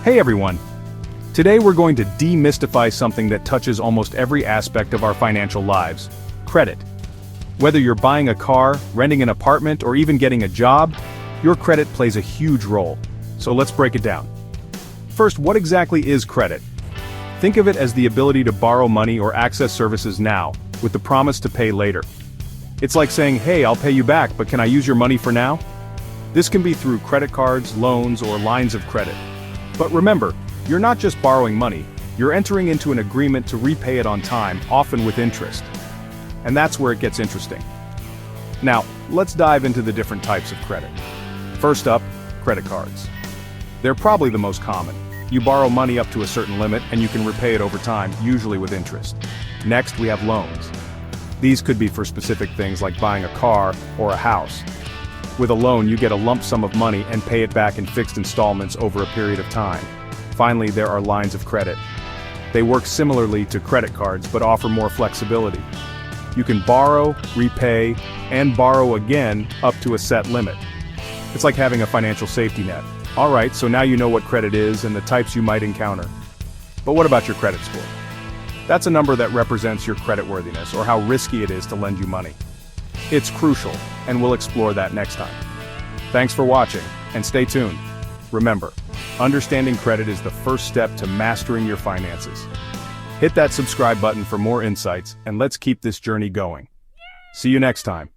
Hey everyone! Today we're going to demystify something that touches almost every aspect of our financial lives: credit. Whether you're buying a car, renting an apartment, or even getting a job, your credit plays a huge role. So let's break it down. First, what exactly is credit? Think of it as the ability to borrow money or access services now, with the promise to pay later. It's like saying, hey, I'll pay you back, but can I use your money for now? This can be through credit cards, loans, or lines of credit. But remember, you're not just borrowing money, you're entering into an agreement to repay it on time, often with interest. And that's where it gets interesting. Now, let's dive into the different types of credit. First up, credit cards. They're probably the most common. You borrow money up to a certain limit and you can repay it over time, usually with interest. Next, we have loans. These could be for specific things like buying a car or a house. With a loan, you get a lump sum of money and pay it back in fixed installments over a period of time. Finally, there are lines of credit. They work similarly to credit cards but offer more flexibility. You can borrow, repay, and borrow again up to a set limit. It's like having a financial safety net. Alright, so now you know what credit is and the types you might encounter. But what about your credit score? That's a number that represents your creditworthiness or how risky it is to lend you money. It's crucial, and we'll explore that next time. Thanks for watching, and stay tuned. Remember, understanding credit is the first step to mastering your finances. Hit that subscribe button for more insights, and let's keep this journey going. See you next time.